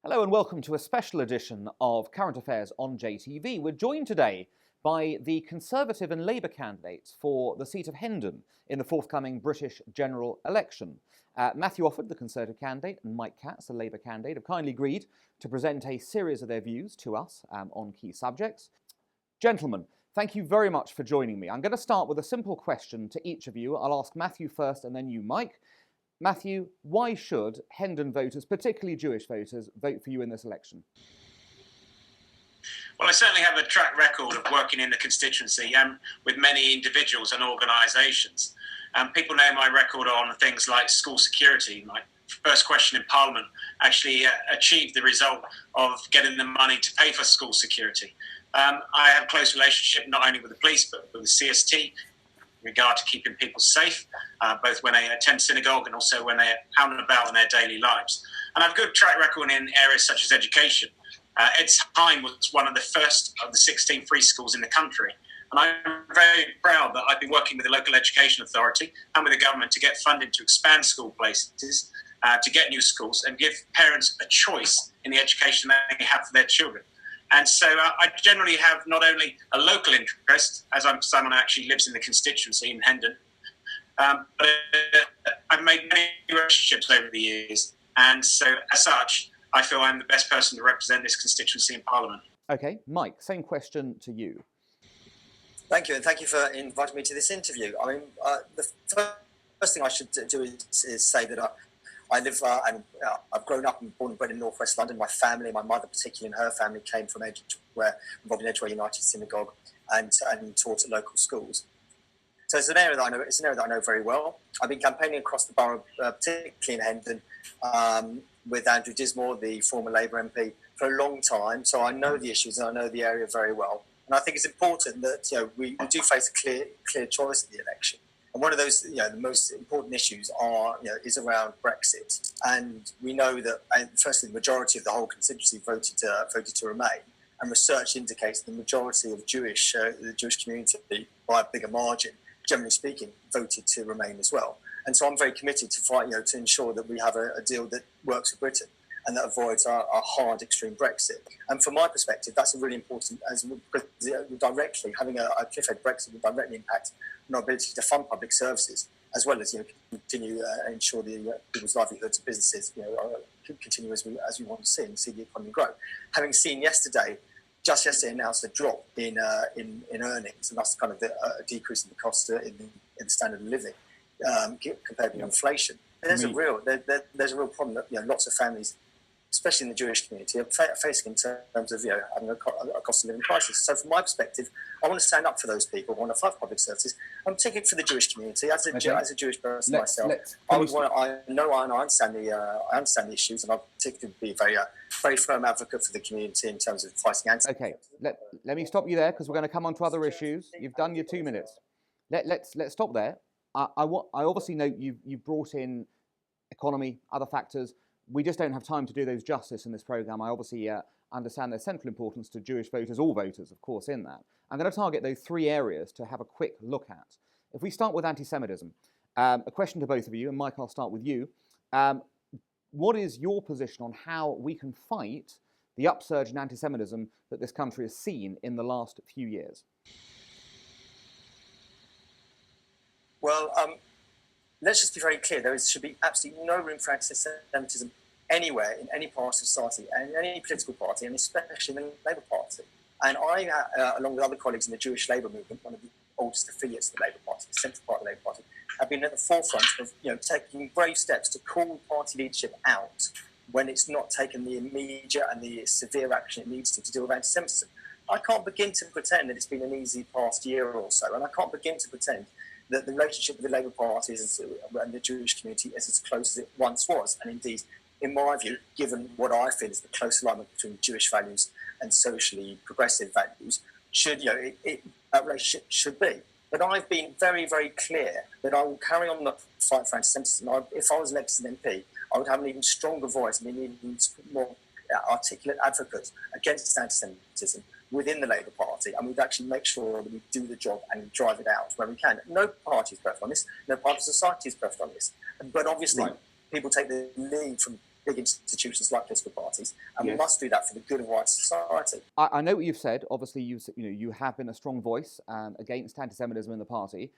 Hello and welcome to a special edition of Current Affairs on JTV. We're joined today by the Conservative and Labour candidates for the seat of Hendon in the forthcoming British general election. Matthew Offord, the Conservative candidate, and Mike Katz, the Labour candidate, have kindly agreed to present a series of their views to us on key subjects. Gentlemen, thank you very much for joining me. I'm going to start with a simple question to each of you. I'll ask Matthew first and then you, Mike. Matthew, why should Hendon voters, particularly Jewish voters, vote for you in this election? Well, I certainly have a track record of working in the constituency and with many individuals and organisations. People know my record on things like school security. My first question in Parliament actually achieved the result of getting the money to pay for school security. I have a close relationship not only with the police but with the CST in regard to keeping people safe, both when they attend synagogue and also when they're out and about in their daily lives. And I have a good track record in areas such as education. Ed's Heim was one of the first of the 16 free schools in the country. And I'm very proud that I've been working with the local education authority and with the government to get funding to expand school places, to get new schools and give parents a choice in the education they have for their children. And so I generally have not only a local interest, as I'm someone who actually lives in the constituency in Hendon, but I've made many relationships over the years. And so as such, I feel I'm the best person to represent this constituency in Parliament. Okay, Mike, same question to you. Thank you, and thank you for inviting me to this interview. I mean, the first thing I should do is say that I live and I've grown up and born and bred in northwest London. My family, my mother particularly, and her family came from involved in Edgware United Synagogue and taught at local schools. So it's an area that I know. It's an area that I know very well. I've been campaigning across the borough, particularly in Hendon, with Andrew Dismore, the former Labour MP, for a long time. So I know the issues and I know the area very well. And I think it's important that we do face a clear choice in the election. And one of those, the most important issues is around Brexit. And we know that, firstly, the majority of the whole constituency voted to remain. And research indicates the majority of the Jewish community, by a bigger margin, generally speaking, voted to remain as well. And so I'm very committed to fight, to ensure that we have a deal that works for Britain and that avoids a hard, extreme Brexit. And from my perspective, that's a really important, because directly having a cliff-edge Brexit will directly impact on our ability to fund public services, as well as continue and ensure the people's livelihoods and businesses continue as we want to see and see the economy grow. Having seen just yesterday announced a drop in earnings, and that's kind of a decrease in the cost in the standard of living compared with inflation. And there's a real problem that lots of families, especially in the Jewish community, are facing in terms of having a cost of living crisis. So from my perspective, I want to stand up for those people. I want to fight public services. I'm taking it for the Jewish community. As a Jewish person myself, I understand the issues, and I'll particularly be a very firm advocate for the community in terms of fighting anti-Semitism. Okay, let me stop you there because we're going to come on to other issues. You've done your 2 minutes. Let's stop there. I obviously know you've brought in economy, other factors. We just don't have time to do those justice in this programme. I obviously understand their central importance to Jewish voters, all voters, of course, in that. I'm going to target those 3 areas to have a quick look at. If we start with anti-Semitism, a question to both of you, and Mike, I'll start with you. What is your position on how we can fight the upsurge in anti-Semitism that this country has seen in the last few years? Well, let's just be very clear. There should be absolutely no room for anti-Semitism anywhere, in any part of society, and in any political party, and especially in the Labour Party. And I, along with other colleagues in the Jewish Labour movement, one of the oldest affiliates of the Labour Party, the central part of the Labour Party, have been at the forefront of taking brave steps to call party leadership out when it's not taken the immediate and the severe action it needs to deal with anti-Semitism. I can't begin to pretend that it's been an easy past year or so, and I can't begin to pretend that the relationship with the Labour Party and the Jewish community is as close as it once was. And indeed, in my view, given what I feel is the close alignment between Jewish values and socially progressive values, that relationship should be. But I've been very, very clear that I will carry on the fight for anti-Semitism. If I was elected as an MP, I would have an even stronger voice and an even more articulate advocate against anti-Semitism within the Labour Party, and we'd actually make sure that we do the job and drive it out where we can. No party is perfect on this. No part of society is perfect on this. But obviously, people take the lead from big institutions like political parties, and Yes. we must do that for the good of wider society. I know what you've said. Obviously, you have been a strong voice against anti-Semitism in the party.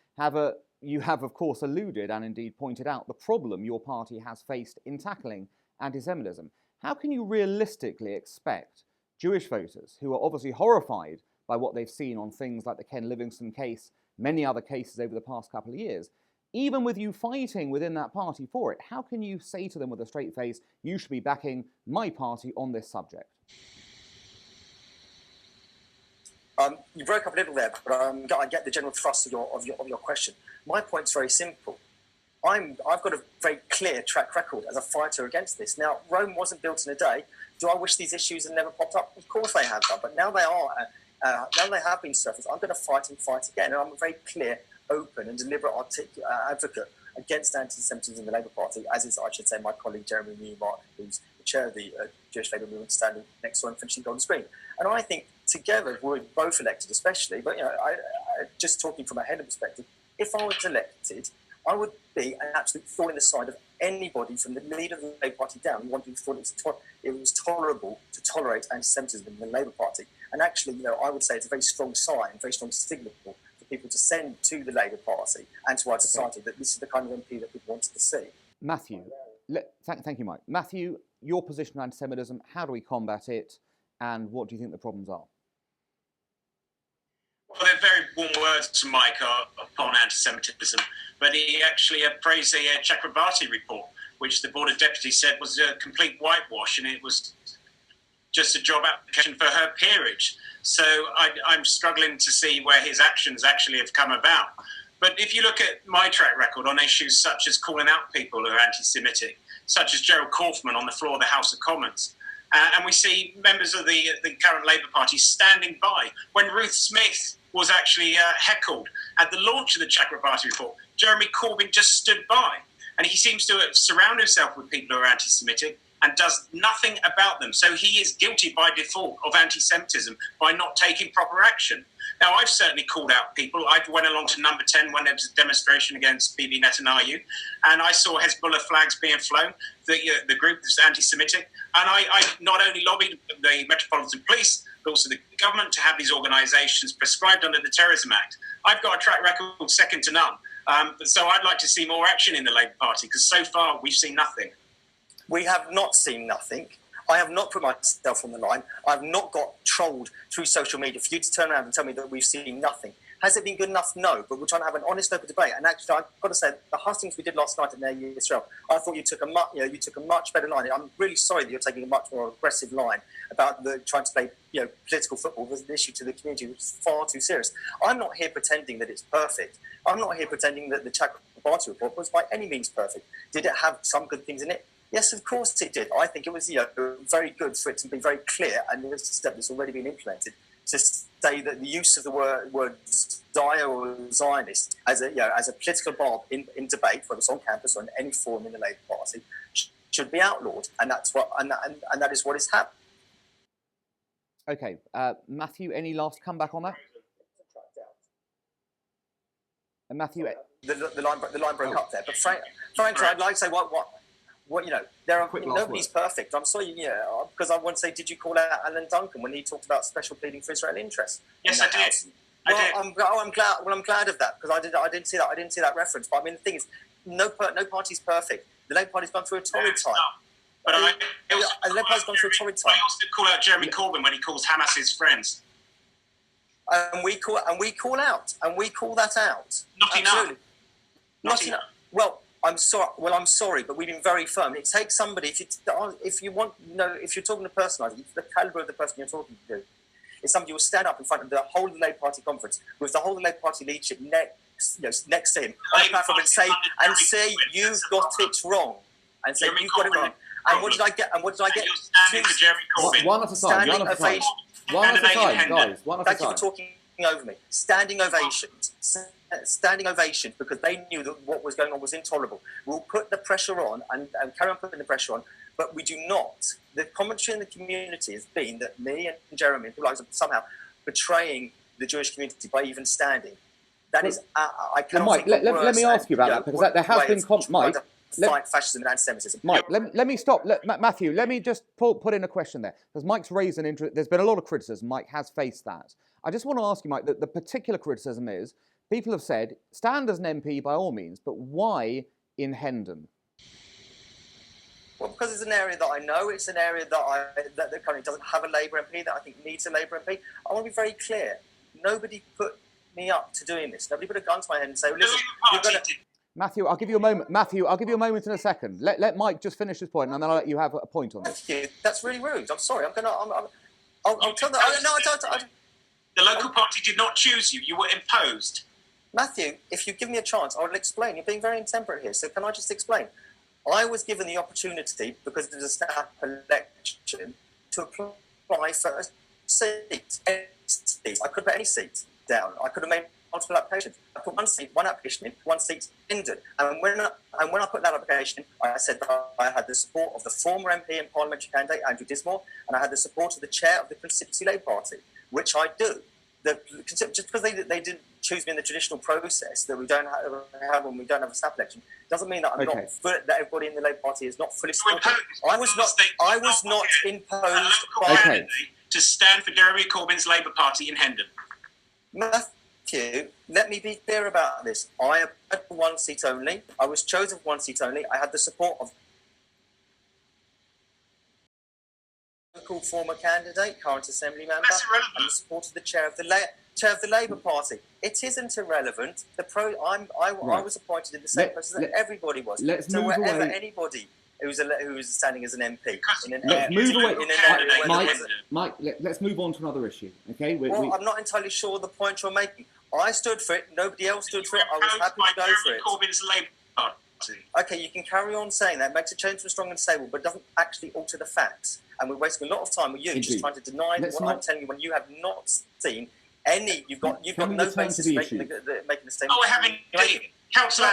You have, of course, alluded and indeed pointed out the problem your party has faced in tackling anti-Semitism. How can you realistically expect Jewish voters, who are obviously horrified by what they've seen on things like the Ken Livingstone case, many other cases over the past couple of years, even with you fighting within that party for it, how can you say to them with a straight face, you should be backing my party on this subject? You broke up a little there, but I get the general thrust of your question. My point's very simple. I've got a very clear track record as a fighter against this. Now, Rome wasn't built in a day. Do I wish these issues had never popped up? Of course they have done, but now they are. Now they have been surfaced. I'm going to fight and fight again, and I'm a very clear, open, and deliberate advocate against anti-Semitism in the Labour Party, as is, I should say, my colleague Jeremy Newmark, who's the chair of the Jewish Labour Movement, standing next to him finishing golden screen. And I think together, we're both elected, especially, but I just talking from a Hendon perspective, if I was elected, I would be an absolute thorn in the side of anybody from the leader of the Labour Party down who wanted to thought it was tolerable to tolerate anti-Semitism in the Labour Party. And actually, I would say it's a very strong sign, very strong signal for people to send to the Labour Party and to our society that this is the kind of MP that people want to see. Matthew, thank you, Mike. Matthew, your position on anti-Semitism, how do we combat it, and what do you think the problems are? Well, they're very warm words from Mike upon anti-Semitism, but he actually praised the Chakrabarti report, which the Board of Deputies said was a complete whitewash, and it was just a job application for her peerage. So I'm struggling to see where his actions actually have come about. But if you look at my track record on issues such as calling out people who are anti-Semitic, such as Gerald Kaufman on the floor of the House of Commons, and we see members of the current Labour Party standing by when Ruth Smith was actually heckled at the launch of the Chakrabarti report. Jeremy Corbyn just stood by, and he seems to surround himself with people who are anti-Semitic and does nothing about them. So he is guilty by default of anti-Semitism by not taking proper action. Now, I've certainly called out people. I went along to number 10 when there was a demonstration against Bibi Netanyahu, and I saw Hezbollah flags being flown, the group that's anti-Semitic, and I not only lobbied the Metropolitan Police, but also the government to have these organisations prescribed under the Terrorism Act. I've got a track record second to none. So I'd like to see more action in the Labour Party, because so far we've seen nothing. We have not seen nothing. I have not put myself on the line. I've not got trolled through social media for you to turn around and tell me that we've seen nothing. Has it been good enough? No, but we're trying to have an honest, open debate. And actually, I've got to say, the hustings we did last night in Israel, I thought you took a much better line. I'm really sorry that you're taking a much more aggressive line about trying to play political football with an issue to the community, which is far too serious. I'm not here pretending that it's perfect. I'm not here pretending that the Chakrabarti report was by any means perfect. Did it have some good things in it? Yes, of course it did. I think it was very good for it to be very clear, and it's a step that's already been implemented, to say that the use of the word Zionist or Zionist as a political barb in debate, whether it's on campus or in any forum in the Labour Party, should be outlawed, and that's what and that is what has happened. Okay, Matthew, any last comeback on that? And Matthew, the line broke up there, but frankly, I'd like to say nobody's perfect. I'm sorry, because I want to say, did you call out Alan Duncan when he talked about special pleading for Israeli interests? Yes, I did. I'm glad. Well, I'm glad of that, because I didn't see that reference. But I mean, the thing is, no party's perfect. The Labour Party's gone through a torrid time. But I also call out Jeremy Corbyn when he calls Hamas his friends. And we call that out. Not enough. Not enough. Well, I'm sorry, but we've been very firm. It takes somebody, if you're talking to personalising, the calibre of the person you're talking to is somebody who will stand up in front of the whole of the Labour Party conference with the whole of the Labour Party leadership next to him on the platform and say you've got it wrong, and say you've got it wrong. And what did I get? One at a time. One at a time. One at a time, guys. One at a time. Thank you for talking over me. Standing ovations, because they knew that what was going on was intolerable. We'll put the pressure on and carry on putting the pressure on, but we do not. The commentary in the community has been that me and Jeremy and people like us are somehow betraying the Jewish community by even standing. That is, I cannot. Mike, let me ask you about that, because there has been Mike. fight fascism and anti-Semitism. Mike, let me stop. Matthew, let me just put in a question there. Because Mike's raised an interest. There's been a lot of criticism. Mike has faced that. I just want to ask you, Mike, that the particular criticism is, people have said, stand as an MP by all means, but why in Hendon? Well, because it's an area that I know, it's an area that currently doesn't have a Labour MP, that I think needs a Labour MP. I want to be very clear. Nobody put me up to doing this. Nobody put a gun to my head and say, well, listen, you're going to... Matthew, I'll give you a moment. Matthew, I'll give you a moment in a second. Let Mike just finish his point, and then I'll let you have a point on this. Matthew, that's really rude. I'm sorry. I'll tell them... The local party did not choose you. You were imposed. Matthew, if you give me a chance, I will explain. You're being very intemperate here, so can I just explain? I was given the opportunity, because it was a snap election, to apply for a seat. I could put any seat down. I could have made multiple applications. I put one application in, one seat ended. And when I put that application in, I said that I had the support of the former MP and parliamentary candidate, Andrew Dismore, and I had the support of the chair of the constituency Labour Party, which I do. Just because they didn't choose me in the traditional process that we don't have when we don't have a snap election, doesn't mean that I'm not that everybody in the Labour Party is not fully supported. I was not imposed by to stand for Jeremy Corbyn's Labour Party in Hendon. Matthew, let me be clear about this. I applied for one seat only. I was chosen for one seat only. I had the support of local former candidate, current Assembly member, and the support of the chair of the Labour Party. It isn't irrelevant. I was appointed in the same process that everybody was. So wherever anybody who was standing as an MP Mike, let's move on to another issue. Okay. I'm not entirely sure the point you're making. I stood for it. Nobody else stood for it. I was happy to go for it. Corbyn's Labour Party. Okay, you can carry on saying that. It makes a change from strong and stable, but doesn't actually alter the facts. And we're wasting a lot of time with you just trying to deny I'm telling you when you have not seen any. You've got no basis making a statement. Oh, I have indeed. Councillor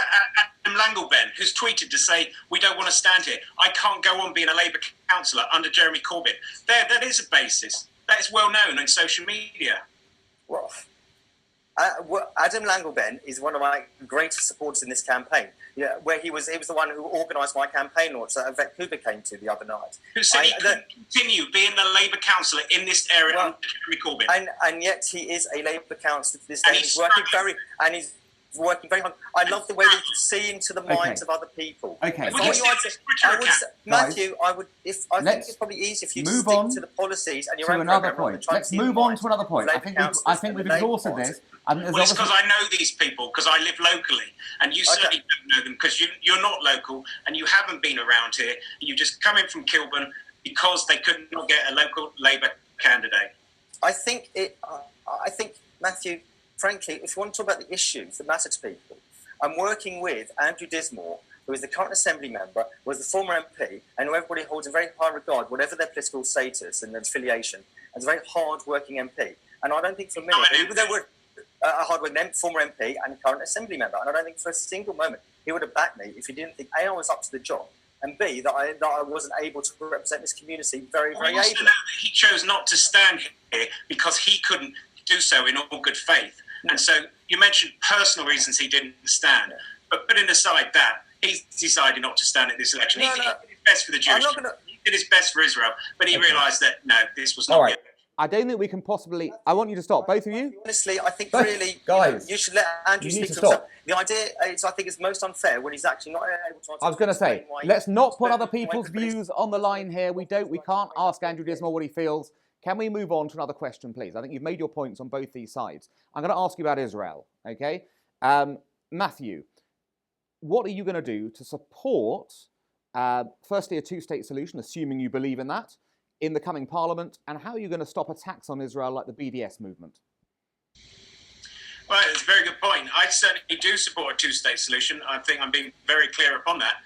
Adam Langleben, who's tweeted to say, we don't want to stand here. I can't go on being a Labour councillor under Jeremy Corbyn. That is a basis. That is well known on social media. Well, Adam Langleben is one of my greatest supporters in this campaign. Yeah, where he was the one who organised my campaign launch that Yvette Cooper came to the other night. Who said he couldn't continue being the Labour councillor in this area under Jeremy Corbyn. And yet he is a Labour councillor to this day. He's working very hard. I love the way we can see into the minds of other people. Okay. Matthew, I think it's probably easier for you to stick to the policies and your own another point. Let's move on to another point. I think we've exhausted this. It's because I know these people, because I live locally, and you certainly don't know them because you're not local and you haven't been around here. You just come in from Kilburn because they could not get a local Labour candidate. I think, Matthew, frankly, if you want to talk about the issues that matter to people, I'm working with Andrew Dismore, who is the current Assembly member, was the former MP, and who everybody holds in very high regard, whatever their political status and their affiliation, as a very hard-working MP. And I don't think for a minute, there were a hard-working former MP and current Assembly member, and I don't think for a single moment he would have backed me if he didn't think, A, I was up to the job, and B, that I wasn't able to represent this community very ably. He chose not to stand here because he couldn't do so in all good faith. And so you mentioned personal reasons he didn't stand. But putting aside that, he's decided not to stand at this election. He did his best for the Jewish people. He did his best for Israel. But he realised that, no, this was not good. I don't think we can possibly... I want you to stop, both of you. Honestly, I think really, guys, you should let Andrew speak to himself. The idea is, I think, it's most unfair when he's actually not able to answer. I was going to say, let's not put other people's views on the line here. We can't ask Andrew Dismore what he feels. Can we move on to another question, please? I think you've made your points on both these sides. I'm going to ask you about Israel, okay? Matthew, what are you going to do to support, firstly, a two-state solution, assuming you believe in that, in the coming parliament, and how are you going to stop attacks on Israel like the BDS movement? Well, it's a very good point. I certainly do support a two-state solution. I think I'm being very clear upon that.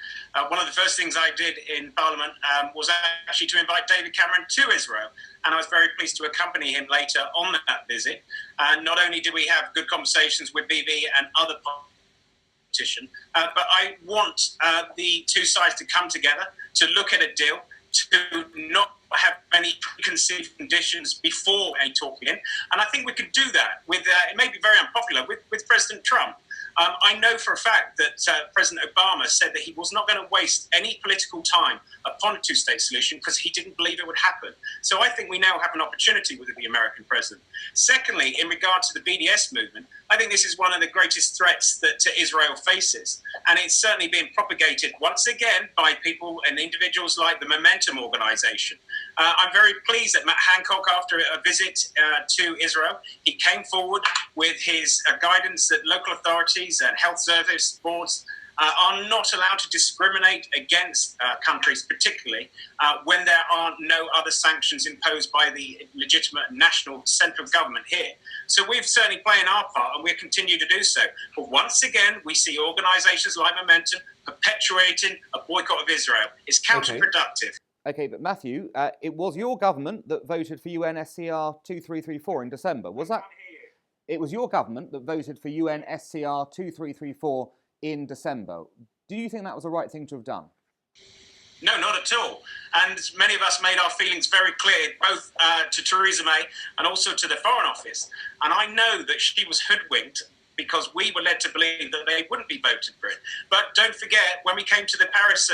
One of the first things I did in Parliament was actually to invite David Cameron to Israel, and I was very pleased to accompany him later on that visit. And not only did we have good conversations with BB and other politicians, but I want the two sides to come together, to look at a deal, to not have any preconceived conditions before a talk begin. And I think we could do that with, it may be very unpopular, with President Trump. I know for a fact that President Obama said that he was not going to waste any political time upon a two-state solution because he didn't believe it would happen. So I think we now have an opportunity with the American president. Secondly, in regard to the BDS movement, I think this is one of the greatest threats that Israel faces. And it's certainly being propagated once again by people and individuals like the Momentum organization. I'm very pleased that Matt Hancock, after a visit to Israel, he came forward with his guidance that local authorities and health service boards are not allowed to discriminate against countries, particularly when there are no other sanctions imposed by the legitimate national central government here. So we've certainly played our part, and we'll continue to do so. But once again, we see organisations like Momentum perpetuating a boycott of Israel. It's counterproductive. Okay, but Matthew, it was your government that voted for UNSCR 2334 in December, was that? It was your government that voted for UNSCR 2334 in December. Do you think that was the right thing to have done? No, not at all. And many of us made our feelings very clear, both to Theresa May and also to the Foreign Office. And I know that she was hoodwinked because we were led to believe that they wouldn't be voted for it. But don't forget, when we came to the Paris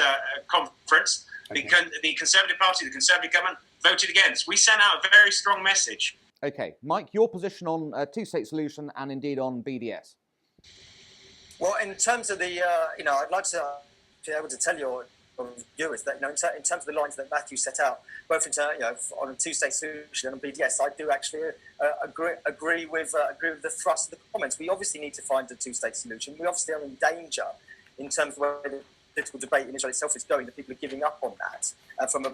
conference, the Conservative Party, the Conservative government, voted against. We sent out a very strong message. Okay, Mike, your position on a two-state solution and indeed on BDS? Well, in terms of the, I'd like to be able to tell your viewers that, in terms of the lines that Matthew set out, both on a two-state solution and on BDS, I do actually agree with the thrust of the comments. We obviously need to find a two-state solution. We obviously are in danger in terms of where the political debate in Israel itself is going. That people are giving up on that from a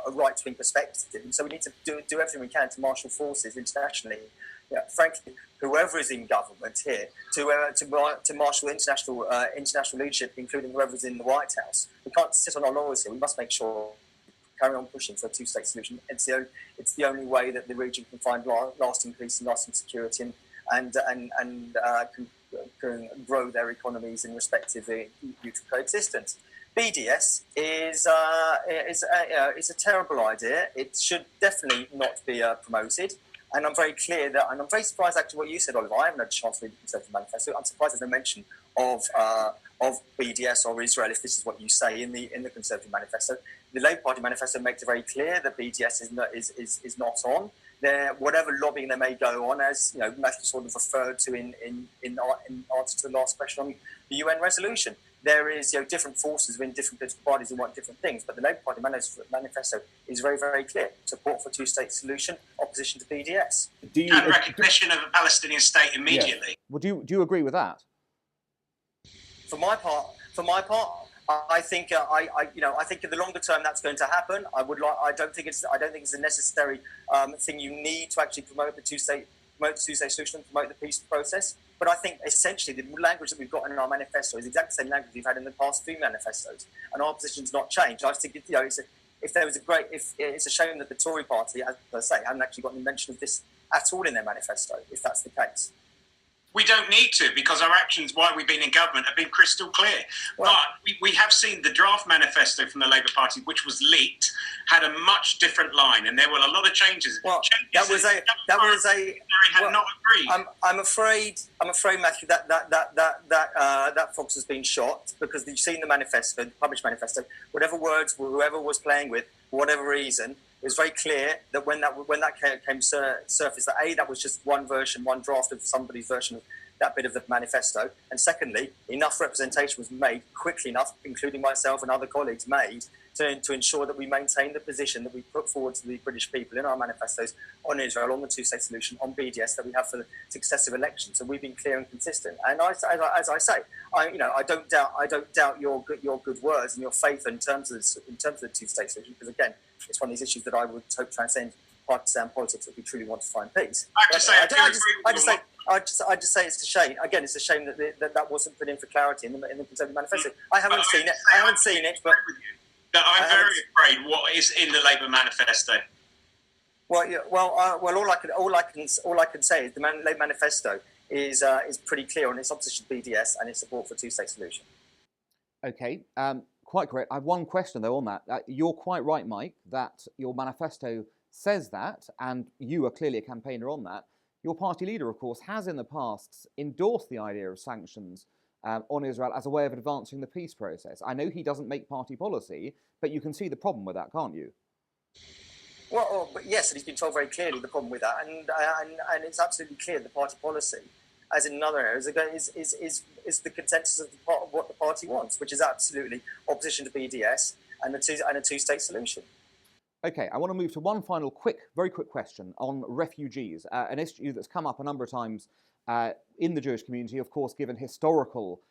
right-wing perspective. And so we need to do everything we can to marshal forces internationally. Frankly, whoever is in government here, to marshal international leadership, including whoever is in the White House. We can't sit on our laurels here. We must make sure carry on pushing for a two-state solution. It's the only way that the region can find lasting peace and lasting security, and can grow their economies in respective mutual coexistence. BDS is a terrible idea. It should definitely not be promoted. And I'm very clear that, and I'm very surprised actually what you said, Oliver. I haven't had a chance to read the Conservative Manifesto. I'm surprised there's no mention of BDS or Israel, if this is what you say in the Conservative Manifesto. The Labour Party Manifesto makes it very clear that BDS is not on. Whatever lobbying they may go on, as Matthew sort of referred to in answer to the last question on the UN resolution. There is different forces within different political parties who want different things, but the Labour Party manifesto is very, very clear. Support for two-state solution, opposition to BDS. And recognition of a Palestinian state immediately. Yeah. Well, do you agree with that? For my part, I think I think in the longer term that's going to happen. I don't think it's a necessary thing you need to actually promote the two-state solution and promote the peace process. But I think essentially the language that we've got in our manifesto is exactly the same language we've had in the past three manifestos, and our position's not changed. I think it's a shame that the Tory party, as I say, haven't actually got any mention of this at all in their manifesto, if that's the case. We don't need to, because our actions while we've been in government have been crystal clear. Well, but we have seen the draft manifesto from the Labour Party, which was leaked, had a much different line, and there were a lot of changes. Well, that was a. Had not agreed. I'm afraid, Matthew, that fox has been shot, because you've seen the manifesto, the published manifesto. Whatever words whoever was playing with, for whatever reason, it was very clear that when that came surface, that was just one version, one draft of somebody's version of that bit of the manifesto. And secondly, enough representation was made quickly enough, including myself and other colleagues, to ensure that we maintain the position that we put forward to the British people in our manifestos on Israel, on the two-state solution, on BDS that we have for the successive elections. So we've been clear and consistent. And as I say, I don't doubt your good words and your faith in terms of the two-state solution, because again, it's one of these issues that I would hope transcend partisan politics if we truly want to find peace. I just say it's a shame. Again, it's a shame that wasn't put in for clarity in the Conservative Manifesto. I haven't seen it, but I'm very afraid what is in the Labour Manifesto. Well, all I can say is the Labour Manifesto is pretty clear on its opposition to BDS and its support for a two-state solution. Okay. Quite correct. I have one question, though, on that. You're quite right, Mike, that your manifesto says that, and you are clearly a campaigner on that. Your party leader, of course, has in the past endorsed the idea of sanctions on Israel as a way of advancing the peace process. I know he doesn't make party policy, but you can see the problem with that, can't you? Well, but yes, and he's been told very clearly the problem with that, and it's absolutely clear the party policy, as in another areas, is the consensus of what the party wants, which is absolutely opposition to BDS and a two-state solution. Okay, I want to move to one final very quick question on refugees, an issue that's come up a number of times in the Jewish community, of course, given historical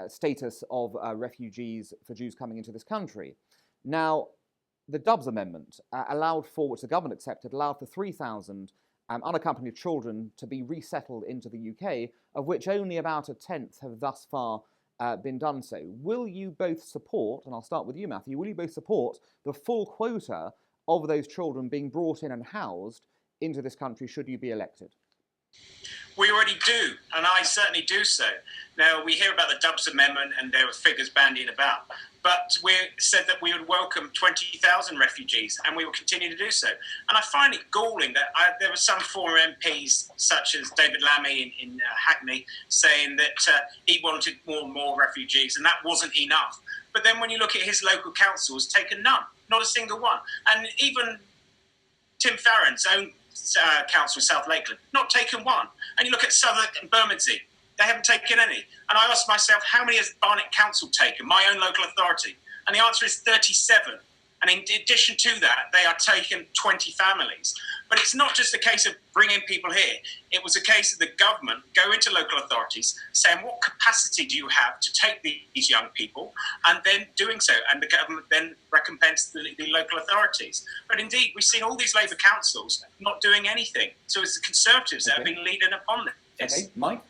status of refugees for Jews coming into this country. Now, the Dubs Amendment allowed for, which the government accepted, allowed for 3,000 unaccompanied children to be resettled into the UK, of which only about a tenth have thus far been done so. Will you both support, and I'll start with you, Matthew, will you both support the full quota of those children being brought in and housed into this country should you be elected? We already do, and I certainly do so. Now, we hear about the Dubs Amendment and there were figures bandying about, but we said that we would welcome 20,000 refugees, and we will continue to do so. And I find it galling that there were some former MPs, such as David Lammy in Hackney, saying that he wanted more and more refugees, and that wasn't enough. But then when you look at his local council, has taken none, not a single one. And even Tim Farron's own council in South Lakeland, not taken one. And you look at Southwark and Bermondsey, they haven't taken any. And I asked myself, how many has Barnet Council taken, my own local authority? And the answer is 37. And in addition to that, they are taking 20 families. But it's not just a case of bringing people here. It was a case of the government go into local authorities saying, what capacity do you have to take these young people? And then doing so. And the government then recompensed the local authorities. But indeed, we've seen all these Labour councils not doing anything. So it's the Conservatives that have been leading upon this. Okay, Mike?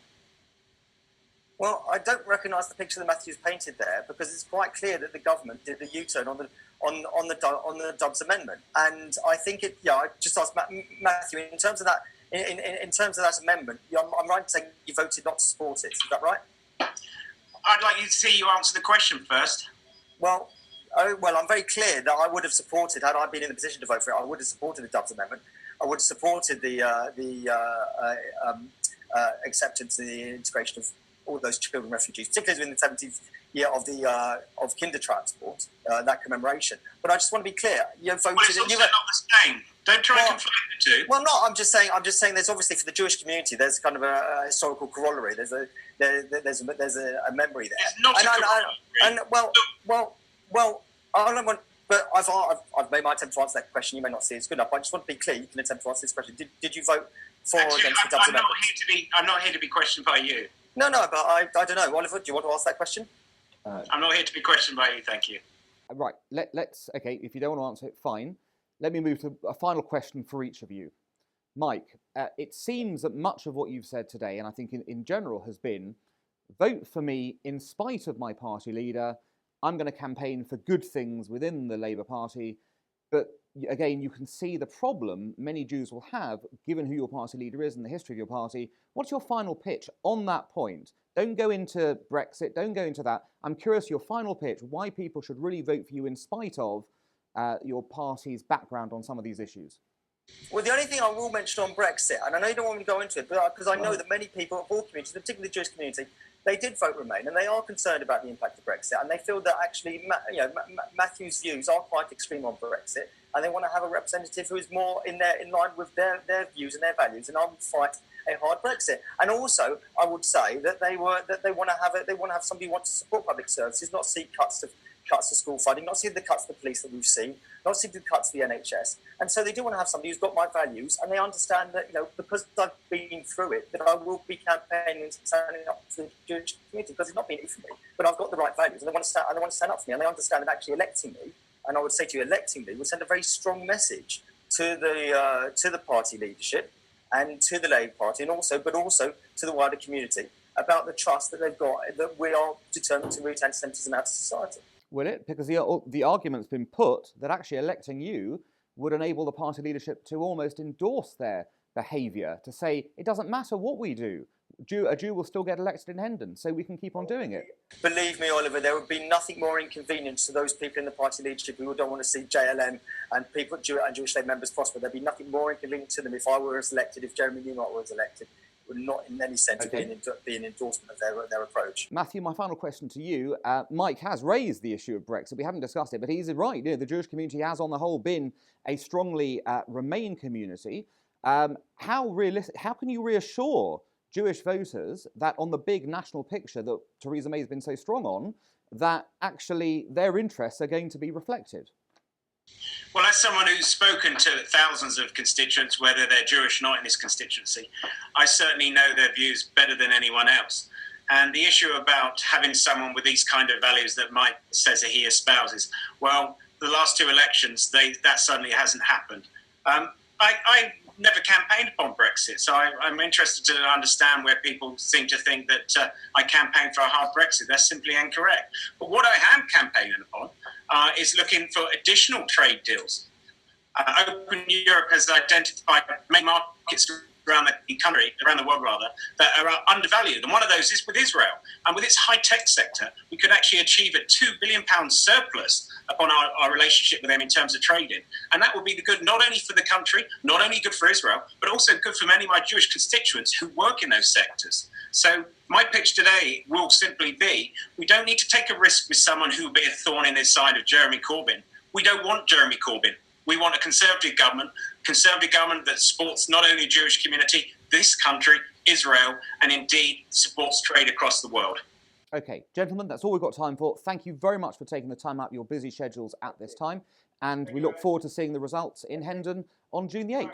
Well, I don't recognise the picture that Matthew's painted there, because it's quite clear that the government did the U-turn on the Dubs Amendment, and I think I just asked Matthew in terms of that. In terms of that amendment, I'm right in saying you voted not to support it. Is that right? I'd like you to see you answer the question first. Well, I'm very clear that I would have supported, had I been in the position to vote for it, I would have supported the Dubs Amendment. I would have supported the acceptance and the integration of all those children refugees, particularly within the 70th year of kinder transport, that commemoration. But I just want to be clear: you voted. Well, it's also not the same. Don't try and conflate the two. Well, no, I'm just saying. There's obviously for the Jewish community, there's kind of a historical corollary. There's a memory there. It's not a corollary. But I've made my attempt to answer that question. You may not see it's good enough. But I just want to be clear. You can attempt to answer this question. Did you vote for or against the Dubs Amendment? I'm not here to be questioned by you. No, but I don't know. Oliver, do you want to ask that question? I'm not here to be questioned by you, thank you. Right, let's, okay, if you don't want to answer it, fine. Let me move to a final question for each of you. Mike, it seems that much of what you've said today, and I think in general, has been, vote for me in spite of my party leader. I'm going to campaign for good things within the Labour Party. But again, you can see the problem many Jews will have, given who your party leader is and the history of your party. What's your final pitch on that point? Don't go into Brexit, don't go into that. I'm curious, your final pitch, why people should really vote for you in spite of your party's background on some of these issues. Well, the only thing I will mention on Brexit, and I know you don't want me to go into it, but because I know that many people of all communities, particularly the Jewish community, they did vote Remain, and they are concerned about the impact of Brexit, and they feel that actually, Matthew's views are quite extreme on Brexit, and they want to have a representative who is more in line with their views and their values, and I would fight a hard Brexit. And also, I would say that they want to have somebody who wants to support public services, not see cuts to school funding, not see the cuts to the police that we've seen, not see the cuts to the NHS. And so they do want to have somebody who's got my values, and they understand that, because I've been through it, that I will be campaigning and standing up to the Jewish community, because it's not been easy for me, but I've got the right values, and they want to stand up for me, and they understand that actually electing me, and I would say to you, electing me would send a very strong message to the party leadership and to the Labour Party, but also to the wider community about the trust that they've got, that we are determined to root anti-Semitism out of society. Will it? Because the argument's been put that actually electing you would enable the party leadership to almost endorse their behaviour, to say, it doesn't matter what we do, a Jew will still get elected in Hendon, so we can keep on doing it. Believe me, Oliver, there would be nothing more inconvenient to those people in the party leadership who don't want to see JLM and people and Jewish Labour members prosper. There'd be nothing more inconvenient to them if I were elected, if Jeremy Newmark was elected. It would not in any sense be an endorsement of their approach. Matthew, my final question to you. Mike has raised the issue of Brexit. We haven't discussed it, but he's right. The Jewish community has, on the whole, been a strongly Remain community. How can you reassure Jewish voters that on the big national picture that Theresa May has been so strong on, that actually their interests are going to be reflected? Well, as someone who's spoken to thousands of constituents, whether they're Jewish or not in this constituency, I certainly know their views better than anyone else. And the issue about having someone with these kind of values that Mike says that he espouses, well, the last two elections, that suddenly hasn't happened. I never campaigned upon Brexit, so I'm interested to understand where people seem to think that I campaigned for a hard Brexit. That's simply incorrect. But what I am campaigning upon is looking for additional trade deals. Open Europe has identified main markets around the country, around the world rather, that are undervalued. And one of those is with Israel. And with its high-tech sector, we could actually achieve a £2 billion surplus upon our relationship with them in terms of trading. And that would be the good not only for the country, not only good for Israel, but also good for many of my Jewish constituents who work in those sectors. So my pitch today will simply be, we don't need to take a risk with someone who will be a thorn in the side of Jeremy Corbyn. We don't want Jeremy Corbyn. We want a conservative government that supports not only the Jewish community, this country, Israel, and indeed supports trade across the world. Okay, gentlemen, that's all we've got time for. Thank you very much for taking the time out of your busy schedules at this time. And we look forward to seeing the results in Hendon on June the 8th.